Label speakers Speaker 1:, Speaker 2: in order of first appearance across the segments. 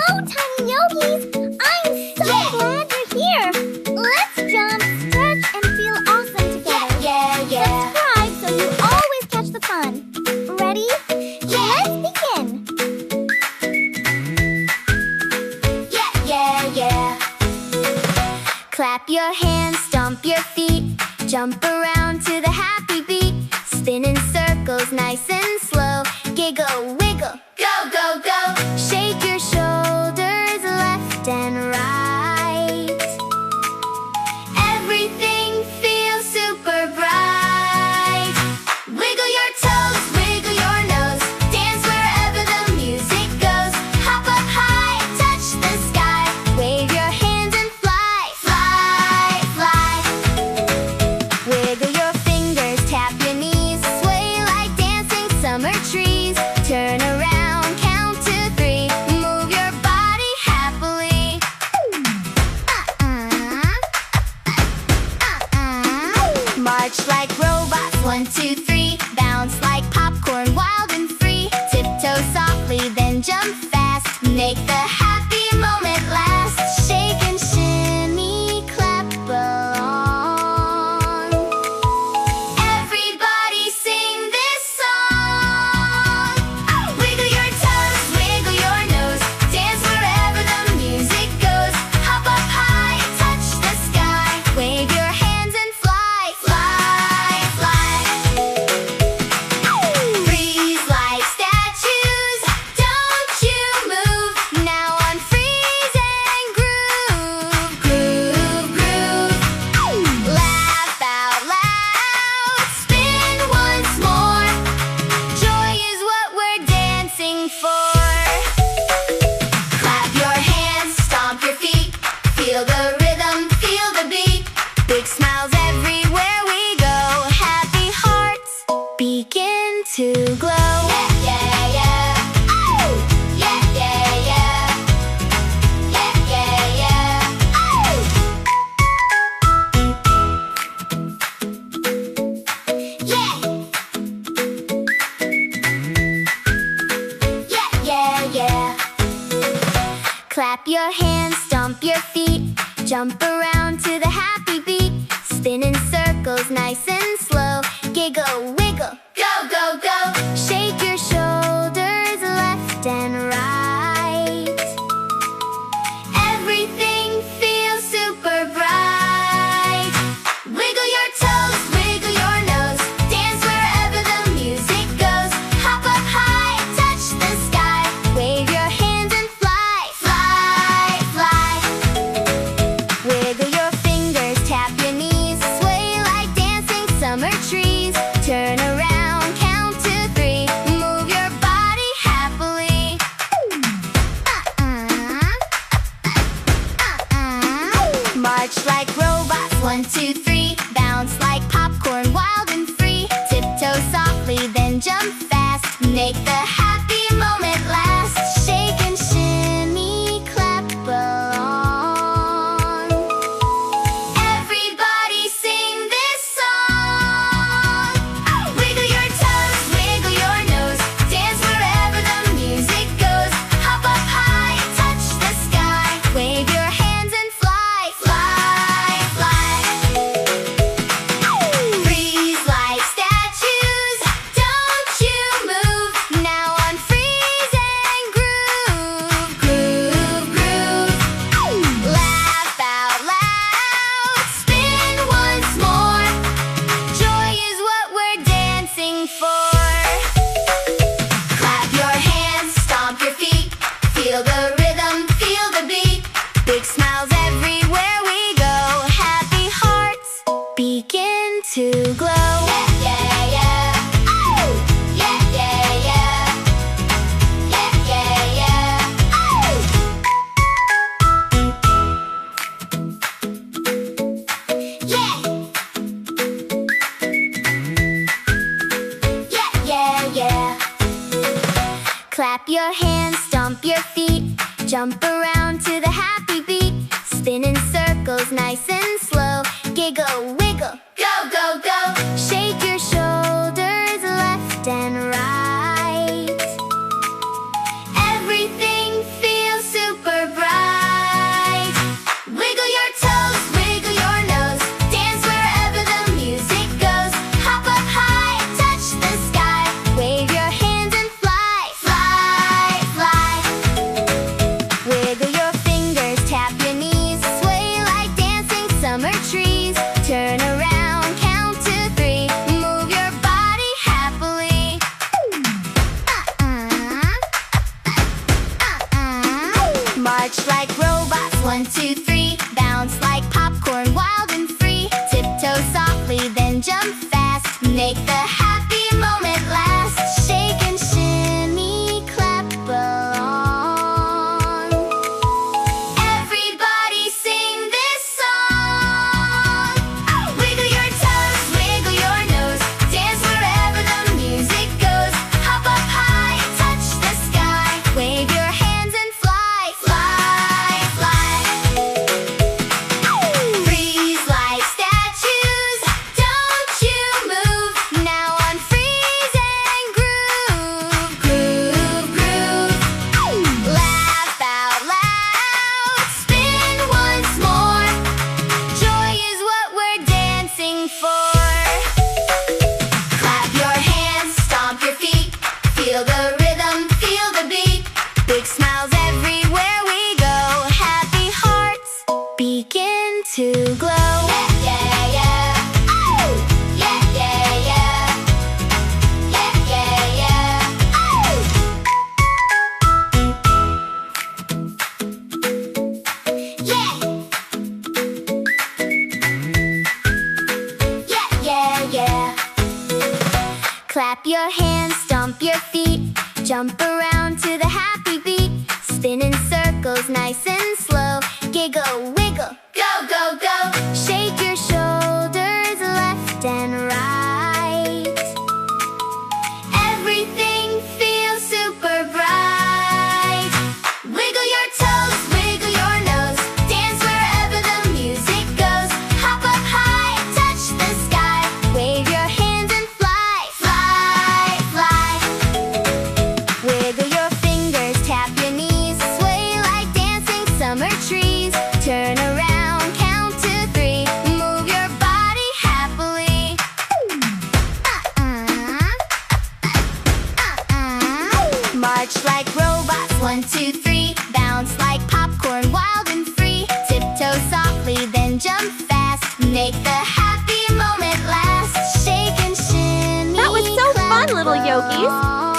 Speaker 1: Hello, tiny yogis! I'm so glad you're here! Let's jump, stretch, and feel awesome together. Subscribe so you always catch the fun. Ready? Let's begin! Clap your hands, stomp your feet, jump around to the happy beat. Spin in circles, nice and slow. Giggle, wiggle, go, go, go. Shake your shoulders left and right. Everything feels super bright. Wiggle your toes, wiggle your nose. Dance wherever the music goes. Hop up high, touch the sky. Wave your hands and fly, fly, fly. Wiggle your fingers, tap your knees. Sway like dancing summer trees. Turn around, count to 3. Move your body happily. March like robots, 1, 2, 3. Bounce like popcorn, wild and free. Tiptoe softly, then jump fast. Make the happy moment last. Shake and shimmy, clap along. Everybody sing this song. Wiggle your toes, wiggle your nose. Dance wherever the music goes. Hop up high, touch the sky. Wave your hands and fly, fly, fly. Freeze like statues, don't you move. Now unfreeze and groove, groove, groove. Laugh out loud, spin once more. Joy is what we're dancing for. Clap your hands, stomp your feet. Feel the rhythm, feel the beat. Big smiles everywhere we go. Happy hearts begin to glow. Clap your hands, stomp your feet, jump around to the happy beat. Spin in circles, nice and slow. Giggle, wiggle, go, go, go. Shake your shoulders left and right. Everything feels super bright. Wiggle your toes, wiggle your nose. Dance wherever the music goes. Hop up high, touch the sky. Wave your hands and fly, fly, fly. Wiggle your fingers, tap your knees. Sway like dancing summer trees. Turn around, count to 3. Move your body happily. March like robots, 1, 2, 3. Bounce like popcorn, wild and free. Tiptoe softly, then jump fast. Make the happy moment last. Shake and shimmy, clap along. Everybody sing this song. Wiggle your toes, wiggle your nose. Dance wherever the music goes. Hop up high, touch the sky. Wave your hands and fly, fly, fly. Freeze like statues, don't you move. Now unfreeze and groove, groove, groove. Laugh out loud, spin once more. Joy is what we're dancing for. Clap your hands, stomp your feet. Feel the rhythm, feel the beat. Big smiles everywhere we go. Happy hearts begin to glow. Clap your hands, stomp your feet, jump around to the happy beat. Spin in circles, nice and slow. Giggle, wiggle, go, go, go. Shake your shoulders left and right. Everything feels super March like robots, 1, 2, 3. Bounce like popcorn, wild and free. Tiptoe softly, then jump fast. Make the happy moment last. Shake and shimmy, clap along. Everybody sing this song. Wiggle your toes, wiggle your nose. Dance wherever the music goes. Hop up high, touch the sky. Wave your hands and fly, fly, fly. Freeze like statues, don't you move. Now on freeze and groove, groove, groove. Laugh out loud, spin once more. Joy is what we're dancing for. Clap your hands, stomp your feet. Feel the rhythm, feel the beat. Big smiles everywhere we go. Happy hearts begin to glow. Yeah, yeah, yeah. Oh! Yeah, yeah, yeah. Yeah, yeah, yeah. Oh! Yeah. Yeah, yeah, yeah. Clap your hands, stomp your feet. Jump around to the happy beat. Spin in circles, nice and slow. Giggle, wiggle, go, go, go. Shake your shoulders left and right. Everything feels super bright. Wiggle your toes, wiggle your nose. Dance wherever the music goes. Hop up high, touch the sky. Wave your hands and fly, fly, fly. Wiggle your fingers, tap your knees. Sway like dancing summer trees. Turn around, count to 3. Move your body happily. March like robots, 1, 2, 3. Bounce like popcorn, wild and free. Tiptoe softly, then jump fast. Make the happy moment last. Shake and shimmy.
Speaker 2: That was so fun, little yogis.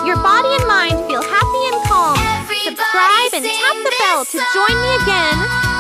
Speaker 2: Your body and mind feel happy and calm.
Speaker 1: Everybody
Speaker 2: Subscribe and tap the bell to join me again.